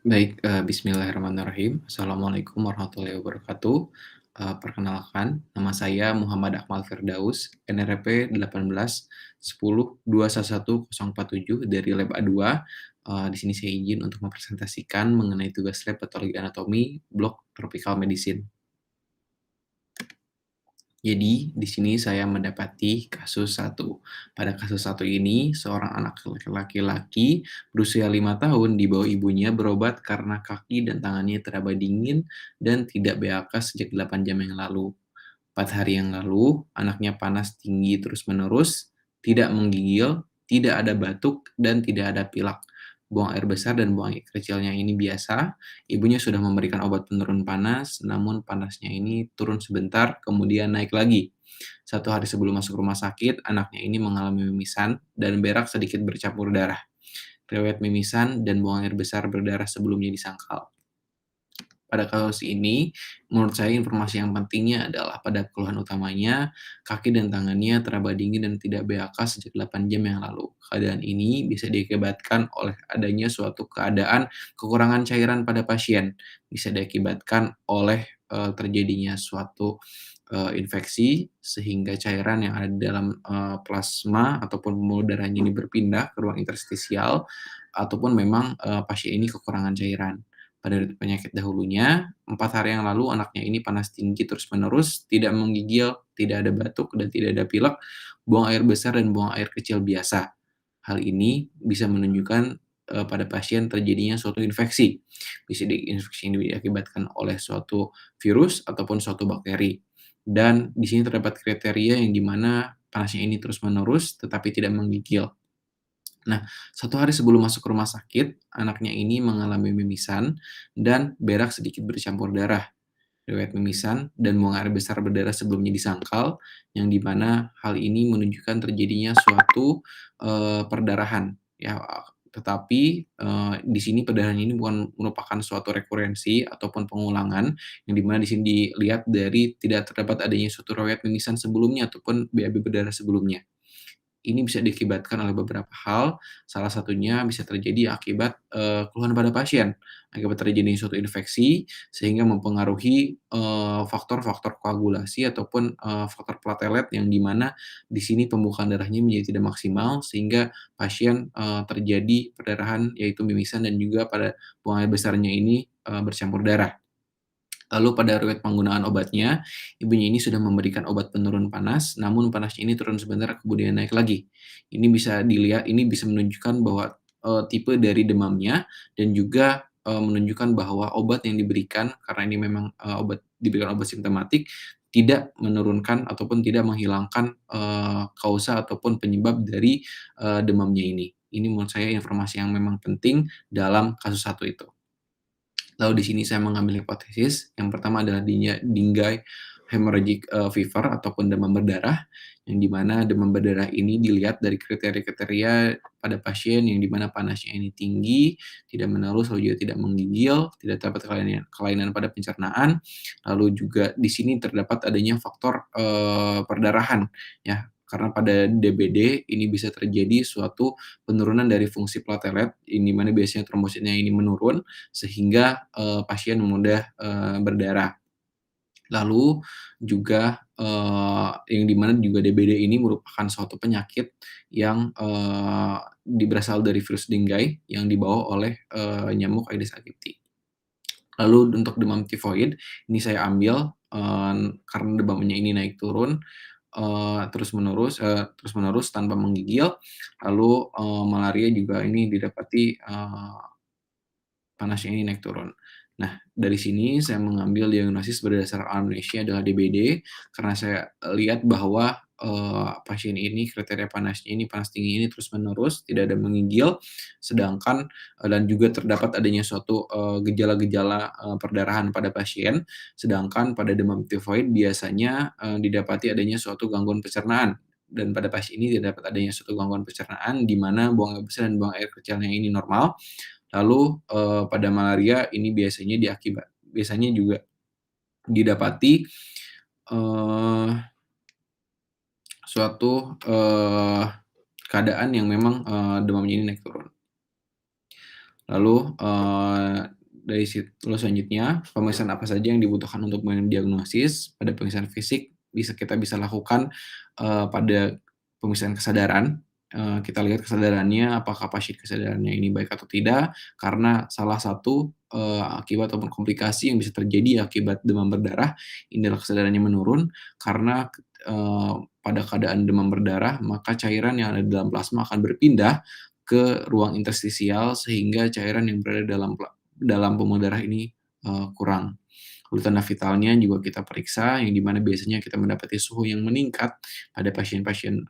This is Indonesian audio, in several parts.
Baik, bismillahirrahmanirrahim. Assalamualaikum warahmatullahi wabarakatuh. Perkenalkan, nama saya Muhammad Akmal Firdaus, NRP 18 10 21 147 dari Lab A2. Di sini saya izin untuk mempresentasikan mengenai tugas lab patologi anatomi blok tropical medicine. Jadi, di sini saya mendapati kasus satu. Pada kasus satu ini, seorang anak laki-laki berusia 5 tahun dibawa ibunya berobat karena kaki dan tangannya teraba dingin dan tidak BAK sejak 8 jam yang lalu. 4 hari yang lalu, anaknya panas tinggi terus-menerus, tidak menggigil, tidak ada batuk, dan tidak ada pilek. Buang air besar dan buang air kecilnya ini biasa. Ibunya sudah memberikan obat penurun panas, namun panasnya ini turun sebentar, kemudian naik lagi. 1 hari sebelum masuk rumah sakit, anaknya ini mengalami mimisan dan berak sedikit bercampur darah. Riwayat mimisan dan buang air besar berdarah sebelumnya disangkal. Pada kasus ini, menurut saya informasi yang pentingnya adalah pada keluhan utamanya, kaki dan tangannya teraba dingin dan tidak BAK sejak 8 jam yang lalu. Keadaan ini bisa diakibatkan oleh adanya suatu keadaan kekurangan cairan pada pasien, bisa diakibatkan oleh terjadinya suatu infeksi sehingga cairan yang ada di dalam plasma ataupun pembuluh darahnya ini berpindah ke ruang interstisial ataupun memang pasien ini kekurangan cairan. Pada penyakit dahulunya, 4 hari yang lalu anaknya ini panas tinggi terus-menerus, tidak menggigil, tidak ada batuk, dan tidak ada pilek, buang air besar dan buang air kecil biasa. Hal ini bisa menunjukkan pada pasien terjadinya suatu infeksi. Infeksi ini diakibatkan oleh suatu virus ataupun suatu bakteri. Dan di sini terdapat kriteria yang dimana panasnya ini terus-menerus tetapi tidak menggigil. Nah, 1 hari sebelum masuk rumah sakit, anaknya ini mengalami mimisan dan berak sedikit bercampur darah. Riwayat mimisan dan buang air besar berdarah sebelumnya disangkal, yang di mana hal ini menunjukkan terjadinya suatu, perdarahan, ya, tetapi, di sini perdarahan ini bukan merupakan suatu rekurensi ataupun pengulangan, yang di mana di sini dilihat dari tidak terdapat adanya suatu riwayat mimisan sebelumnya ataupun BAB berdarah sebelumnya. Ini bisa diakibatkan oleh beberapa hal, salah satunya bisa terjadi akibat, keluhan pada pasien, akibat terjadinya suatu infeksi sehingga mempengaruhi, faktor-faktor koagulasi ataupun, faktor platelet yang di mana di sini pembukaan darahnya menjadi tidak maksimal sehingga pasien, terjadi perdarahan yaitu mimisan dan juga pada buang air besarnya ini, bercampur darah. Lalu pada riwayat penggunaan obatnya, ibunya ini sudah memberikan obat penurun panas, namun panasnya ini turun sebentar kemudian naik lagi. Ini bisa menunjukkan bahwa, tipe dari demamnya dan juga, menunjukkan bahwa obat yang diberikan karena ini memang, diberikan obat simptomatik, tidak menurunkan ataupun tidak menghilangkan, kausa ataupun penyebab dari, demamnya ini. Ini menurut saya informasi yang memang penting dalam kasus satu itu. Lalu di sini saya mengambil hipotesis, yang pertama adalah Dengue hemorrhagic, fever ataupun demam berdarah, yang di mana demam berdarah ini dilihat dari kriteria-kriteria pada pasien yang di mana panasnya ini tinggi, tidak menerus, lalu juga tidak menggigil, tidak terdapat kelainan pada pencernaan, lalu juga di sini terdapat adanya faktor, perdarahan, ya. Karena pada DBD ini bisa terjadi suatu penurunan dari fungsi platelet, ini mana biasanya trombositnya ini menurun, sehingga, pasien mudah, berdarah. Lalu juga, yang di mana juga DBD ini merupakan suatu penyakit yang, berasal dari virus dengue yang dibawa oleh, nyamuk Aedes aegypti. Lalu untuk demam tifoid, ini saya ambil, karena demamnya ini naik turun, terus-menerus tanpa menggigil, lalu, malaria juga ini didapati, panasnya ini naik turun. Nah, dari sini saya mengambil diagnosis berdasar anamnesia adalah DBD, karena saya lihat bahwa, pasien ini kriteria panasnya ini, panas tinggi ini terus-menerus, tidak ada menggigil, sedangkan dan juga terdapat adanya suatu, gejala-gejala, perdarahan pada pasien, sedangkan pada demam tifoid biasanya, didapati adanya suatu gangguan pencernaan, dan pada pasien ini tidak dapat adanya suatu gangguan pencernaan, di mana buang air besar dan buang air kecilnya ini normal. Lalu, pada malaria ini biasanya juga didapati, eee, suatu, keadaan yang memang, demamnya ini naik turun. Lalu, lalu selanjutnya, pemeriksaan apa saja yang dibutuhkan untuk mendiagnosis. Pada pemeriksaan fisik kita bisa lakukan, pada pemeriksaan kesadaran, kita lihat kesadarannya, apakah pasien kesadarannya ini baik atau tidak, karena salah satu, akibat ataupun komplikasi yang bisa terjadi akibat demam berdarah, ini adalah kesadarannya menurun karena, pada keadaan demam berdarah, maka cairan yang ada di dalam plasma akan berpindah ke ruang interstisial sehingga cairan yang berada dalam pembuluh darah ini, kurang. Lalu tanda vitalnya juga kita periksa, yang di mana biasanya kita mendapati suhu yang meningkat pada pasien-pasien,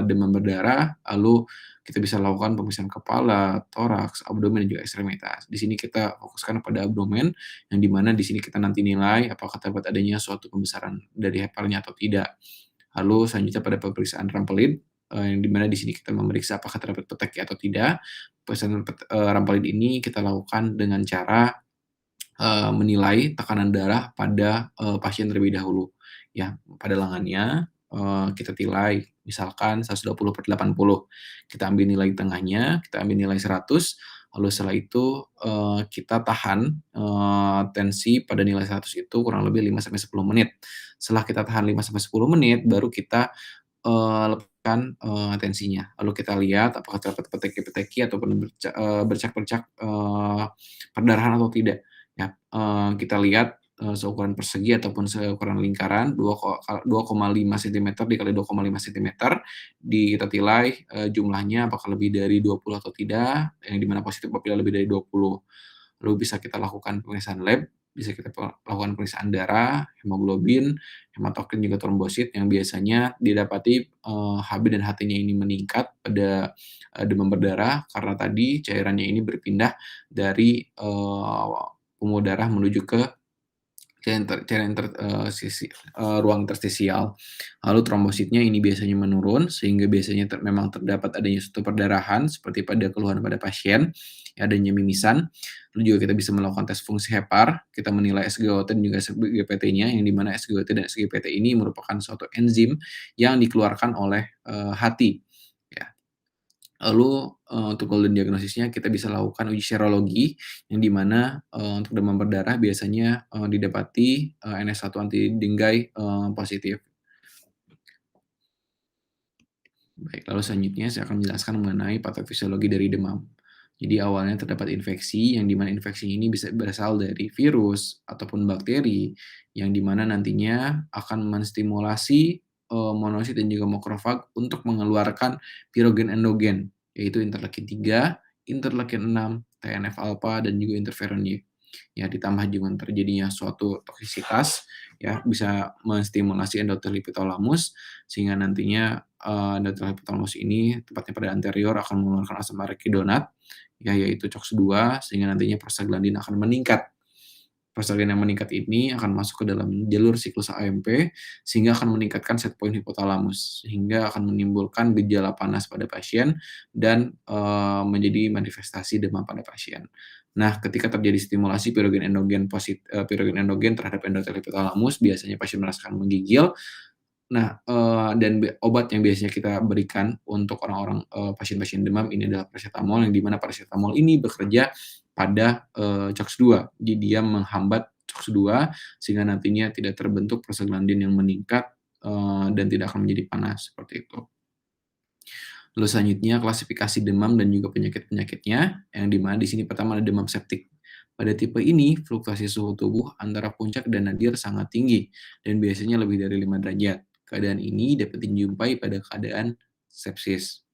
demam berdarah, lalu kita bisa lakukan pemeriksaan kepala, toraks, abdomen, dan juga ekstremitas. Di sini kita fokuskan pada abdomen, yang di mana di sini kita nanti nilai apakah terdapat adanya suatu pembesaran dari HPL-nya atau tidak. Lalu selanjutnya pada pemeriksaan Rampelin, yang di mana di sini kita memeriksa apakah terdapat peteki atau tidak. Pemeriksaan Rampelin ini kita lakukan dengan cara menilai tekanan darah pada, pasien terlebih dahulu. Ya, pada lengannya, kita tilai misalkan 120/80. Kita ambil nilai tengahnya, kita ambil nilai 100, lalu setelah itu, kita tahan, tensi pada nilai 100 itu kurang lebih 5-10 menit. Setelah kita tahan 5-10 menit, baru kita, lepaskan, tensinya. Lalu kita lihat apakah terdapat peteki-peteki ataupun bercak-bercak, perdarahan atau tidak. Ya, kita lihat, seukuran persegi ataupun seukuran lingkaran 2,5 sentimeter dikali 2,5 sentimeter, kita tilai, jumlahnya apakah lebih dari 20 atau tidak, yang di mana positif apabila lebih dari 20. Lalu bisa kita lakukan pemeriksaan lab, bisa kita lakukan pemeriksaan darah, hemoglobin, hematokrit, juga trombosit yang biasanya didapati, Hb dan Ht-nya ini meningkat pada, demam berdarah karena tadi cairannya ini berpindah dari, pembuluh darah menuju ke ruang interstisial. Lalu trombositnya ini biasanya menurun, sehingga biasanya memang terdapat adanya suatu perdarahan seperti pada keluhan pada pasien, ya adanya mimisan. Lalu juga kita bisa melakukan tes fungsi hepar, kita menilai SGOT dan juga SGPT-nya, yang di mana SGOT dan SGPT ini merupakan suatu enzim yang dikeluarkan oleh, hati, ya. Lalu, untuk golden diagnosisnya kita bisa lakukan uji serologi, yang di mana, untuk demam berdarah biasanya, didapati, NS1 antidenggai, positif. Baik, lalu selanjutnya saya akan menjelaskan mengenai patofisiologi dari demam. Jadi awalnya terdapat infeksi, yang di mana infeksi ini bisa berasal dari virus ataupun bakteri, yang di mana nantinya akan menstimulasi, monosit dan juga makrofag untuk mengeluarkan pirogen endogen, yaitu interleukin 3, interleukin 6, TNF-alfa, dan juga interferon Y. Ya, ditambah dengan terjadinya suatu toksisitas, ya, bisa menstimulasi endotel hipotalamus, sehingga nantinya, endotel hipotalamus ini, tepatnya pada anterior, akan mengeluarkan asam arachidonat, ya, yaitu COX-2, sehingga nantinya prostaglandin akan meningkat. Prostaglandin yang meningkat ini akan masuk ke dalam jalur siklus AMP, sehingga akan meningkatkan set point hipotalamus, sehingga akan menimbulkan gejala panas pada pasien dan, menjadi manifestasi demam pada pasien. Nah, ketika terjadi stimulasi pirogen endogen terhadap endotel hipotalamus, biasanya pasien merasakan menggigil. Nah, dan obat yang biasanya kita berikan untuk orang-orang, pasien-pasien demam ini adalah parasetamol, yang di mana parasetamol ini bekerja pada, COX-2. Jadi dia menghambat COX-2 sehingga nantinya tidak terbentuk prostaglandin yang meningkat, dan tidak akan menjadi panas, seperti itu. Lalu selanjutnya klasifikasi demam dan juga penyakit-penyakitnya, yang di mana di sini pertama ada demam septik. Pada tipe ini, fluktuasi suhu tubuh antara puncak dan nadir sangat tinggi, dan biasanya lebih dari 5 derajat. Keadaan ini dapat dijumpai pada keadaan sepsis.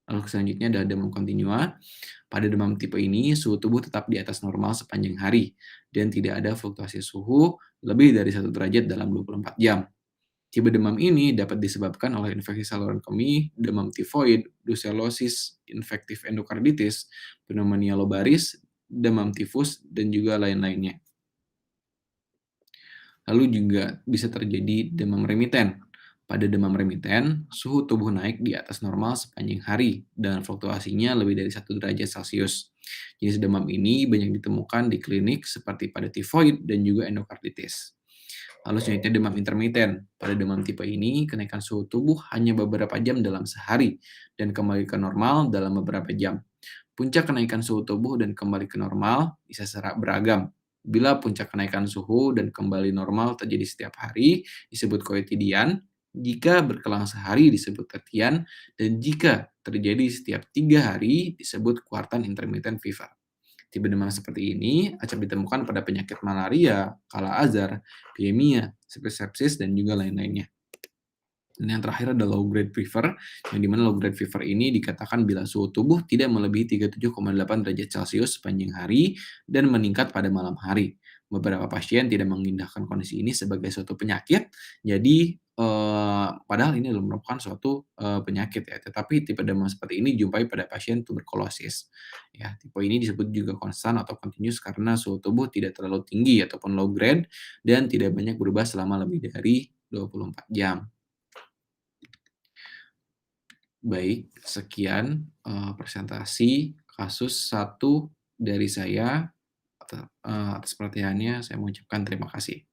Lalu selanjutnya ada demam kontinua. Pada demam tipe ini, suhu tubuh tetap di atas normal sepanjang hari, dan tidak ada fluktuasi suhu lebih dari 1 derajat dalam 24 jam. Tipe demam ini dapat disebabkan oleh infeksi saluran kemih, demam tifoid, brucellosis, infektif endokarditis, pneumonia lobaris, demam tifus, dan juga lain-lainnya. Lalu juga bisa terjadi demam remiten. Pada demam remiten, suhu tubuh naik di atas normal sepanjang hari dan fluktuasinya lebih dari 1 derajat Celcius. Jenis demam ini banyak ditemukan di klinik seperti pada tifoid dan juga endokarditis. Lalu selanjutnya demam intermiten. Pada demam tipe ini, kenaikan suhu tubuh hanya beberapa jam dalam sehari dan kembali ke normal dalam beberapa jam. Puncak kenaikan suhu tubuh dan kembali ke normal bisa beragam. Bila puncak kenaikan suhu dan kembali normal terjadi setiap hari, disebut koetidian. Jika berkelang sehari, disebut tertian. Dan jika terjadi setiap 3 hari, disebut kuartan intermittent fever. Tipe demam seperti ini acap ditemukan pada penyakit malaria, kala azar, piemia, sepsis, dan juga lain-lainnya. Dan yang terakhir ada low grade fever, yang dimana low grade fever ini dikatakan bila suhu tubuh tidak melebihi 37,8 derajat Celcius sepanjang hari dan meningkat pada malam hari. Beberapa pasien tidak mengindahkan kondisi ini sebagai suatu penyakit, jadi padahal ini adalah merupakan suatu penyakit ya. Tetapi tipe demam seperti ini dijumpai pada pasien tuberkulosis. Ya, tipe ini disebut juga konstan atau continuous karena suhu tubuh tidak terlalu tinggi ataupun low grade dan tidak banyak berubah selama lebih dari 24 jam. Baik, sekian, presentasi kasus satu dari saya, atas perhatiannya saya mengucapkan terima kasih.